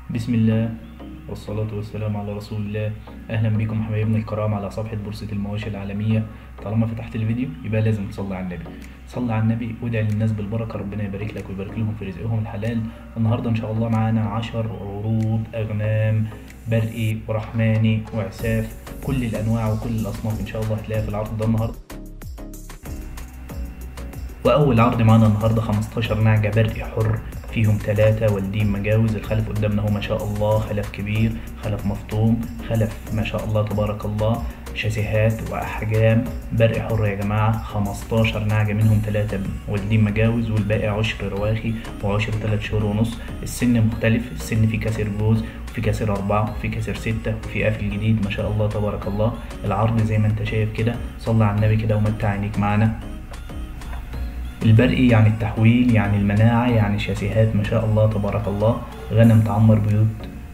بسم الله والصلاة والسلام على رسول الله. أهلا بكم حبايبنا الكرام على صفحة بورصة المواشي العالمية. طالما فتحت الفيديو يبقى لازم تصلي على النبي. صلي على النبي وادعي للناس بالبركة، ربنا يبارك لك ويبارك لهم في رزقهم الحلال. النهاردة إن شاء الله معانا 10 عروض أغنام برقي ورحماني وعساف، كل الأنواع وكل الأصناف إن شاء الله هتلاقيها في العرض ده النهاردة. وأول عرض معانا النهاردة 15 نعجة برقي حر، فيهم 3 والدين مجاوز. الخلف قدامنا هو ما شاء الله خلف كبير، خلف مفطوم، خلف ما شاء الله تبارك الله، شاسيهات وأحجام برقي حر يا جماعة. 15 نعجة منهم 3 والدين مجاوز والباقي عشر رواخي وعشر 3 شهور ونص. السن مختلف، السن في كسر جوز وفي كسر 4 وفي كسر 6 وفي قافل جديد ما شاء الله تبارك الله. العرض زي ما انت شايف كده، صلى على النبي كده ومتع عينيك معانا. البرقي يعني التحويل، يعني المناعة، يعني شاسيهات ما شاء الله تبارك الله. غنم تعمر بيوت،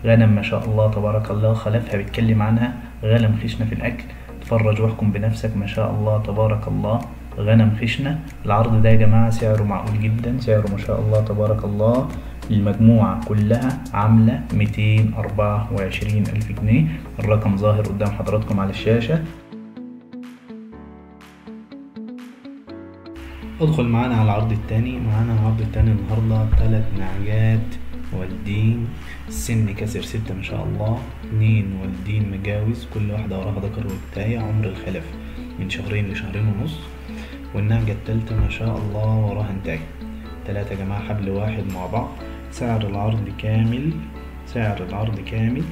غنم ما شاء الله تبارك الله. خلفها بيتكلم عنها غنم خشنة في الأكل، اتفرج واحكم بنفسك ما شاء الله تبارك الله. غنم خشنة. العرض ده يا جماعة سعره معقول جدا، سعره ما شاء الله تبارك الله. المجموعة كلها عاملة 224 ألف جنيه. الرقم ظاهر قدام حضراتكم على الشاشة. ادخل معانا على العرض التاني. معانا العرض التاني النهاردة 3 نعجات والدين، السن كسر 6 ما شاء الله. 2 والدين مجاوز، كل واحدة وراها ذكر وبتاية. عمر الخلف من 2 لشهرين ونص. والنعجة التالتة ما شاء الله وراها انتاج. 3 يا جماعة حبل واحد مع بعض. سعر العرض كامل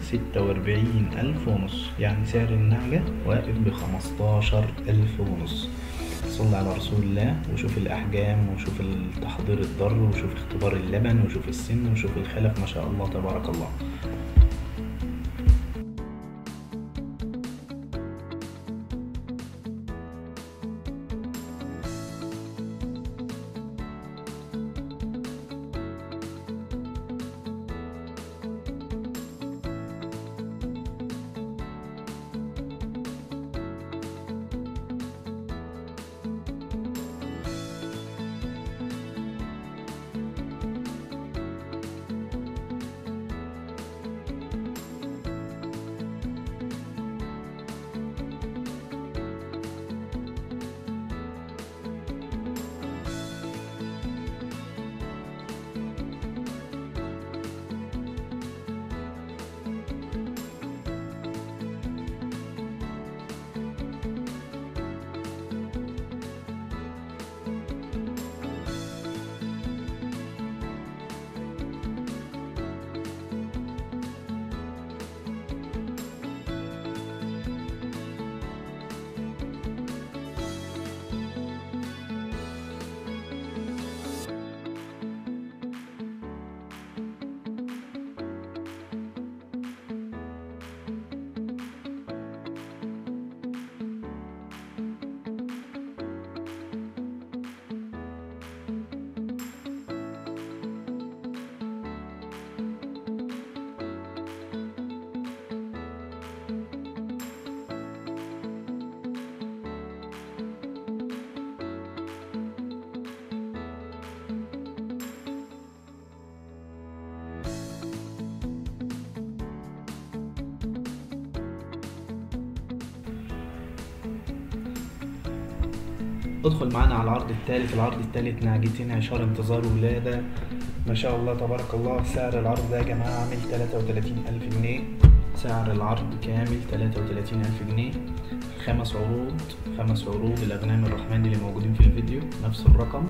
46 ألف ونص، يعني سعر النعجة واقف ب15 ألف ونص. صلى على رسول الله وشوف الأحجام وشوف التحضير الضر وشوف اختبار اللبن وشوف السن وشوف الخلف ما شاء الله تبارك الله. ادخل معانا على العرض الثالث. العرض الثالث نعجتين عشار انتظار ولادة ما شاء الله تبارك الله. سعر العرض ده يا جماعة عامل 33 ألف جنيه. سعر العرض كامل 33 ألف جنيه. 5 عروض الأغنام الرحمن اللي موجودين في الفيديو نفس الرقم.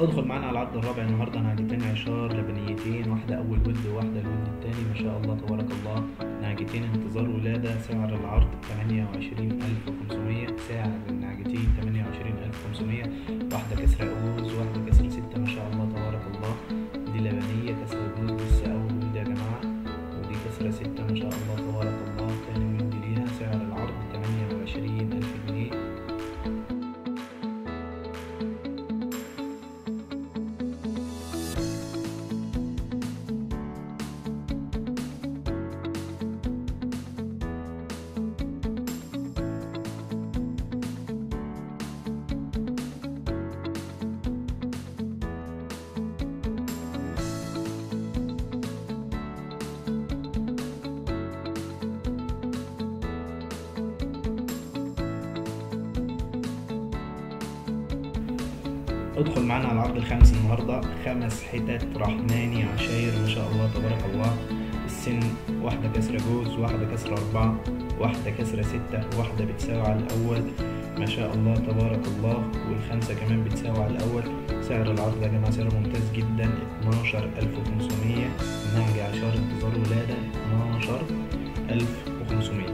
ادخل معانا على العرض الرابع النهارده نعجتين عشار لبنيتين، واحدة أول ولد وواحدة الولد التاني ما شاء الله تبارك الله. نعجتين انتظار ولادة، سعر العرض 28500، سعر النعجتين 28500. واحدة كسرة أوز واحدة كسرة ستة ما شاء الله تبارك الله. دي لبنية كسرة أوز لسه أول ولد يا جماعة، ودي كسرة ستة ما شاء الله تبارك الله. تاني ولد ليها، سعر العرض 28000 جنيه. ادخل معانا على العرض الخامس النهارده، 5 حتت رحماني عشاير ما شاء الله تبارك الله. السن واحدة كسرة جوز واحدة كسرة 4 واحدة كسرة 6، واحدة بتساوي على الأول ما شاء الله تبارك الله، والخمسة كمان بتساوي على الأول. سعر العرض يا جماعة سعر ممتاز جدا، 12500. نعجة عشار انتظار ولادة 12500.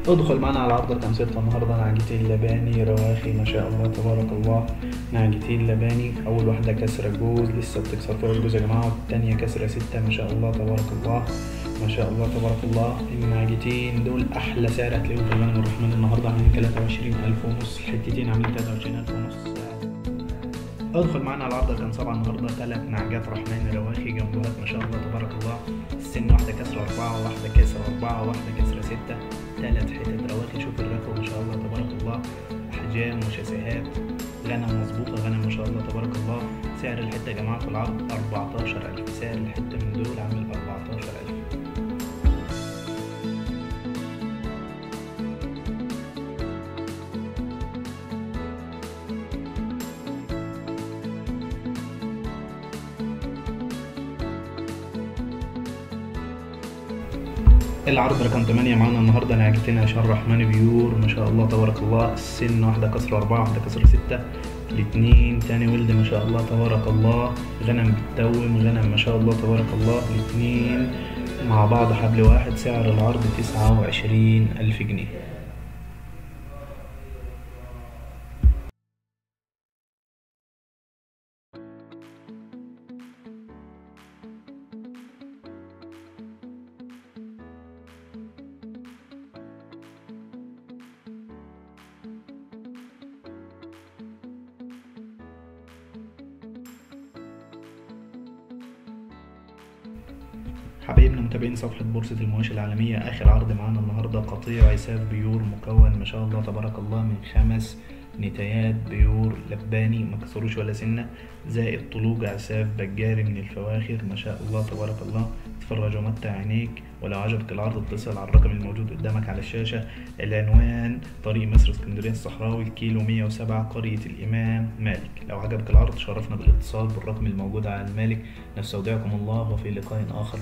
ادخل معانا على عرض رقم 6 النهارده، نعجتين لباني رواخي ما شاء الله تبارك الله. نعجتين لباني، اول واحده كسره جوز لسه بتكسر فوق الجوز يا جماعه، والتانيه كسره 6 ما شاء الله تبارك الله ما شاء الله تبارك الله. النعجتين دول احلى سعر هتلاقيهم في الغنم الرحمن النهارده، عاملين 23000 ونص، الحتتين عاملين 23000 ونص. ادخل معانا على العرض رقم 7 النهارده، 3 نعجات رحمن رواخي جنبوهات ما شاء الله تبارك الله. السن واحده كسره 4 وواحده كسره 4 وواحده كسره 6، 3 حتت رواخي. شوف الركوه ما شاء الله تبارك الله، احجام وشاسيهات، غنم مظبوطه، غنم ما شاء الله تبارك الله. سعر الحته يا جماعه في العرض 14000، سعر الحته من دول عامل 14000. العرض رقم 8 معانا النهارده، نعجتين عشان رحمن بيور ما شاء الله تبارك الله. السن واحدة كسر 4 واحدة كسر 6، الاتنين تاني ولد ما شاء الله تبارك الله. غنم بتتوم، غنم ما شاء الله تبارك الله، الاتنين مع بعض حبل واحد. سعر العرض 29000 جنيه. حبايبنا متابعين صفحة بورصة المواشي العالمية، آخر عرض معانا النهاردة قطيع عساف بيور مكون ما شاء الله تبارك الله من 5 نتايات بيور لباني ما كسروش ولا سنة، زائد طلوج عساف بجاري من الفواخر ما شاء الله تبارك الله. اتفرج ومتع عينيك، ولو عجبك العرض اتصل على الرقم الموجود قدامك على الشاشة. العنوان طريق مصر اسكندرية الصحراوي، الكيلو 107، قرية الإمام مالك. لو عجبك العرض شرفنا بالاتصال بالرقم الموجود على المالك. نستودعكم الله وفي لقاء آخر.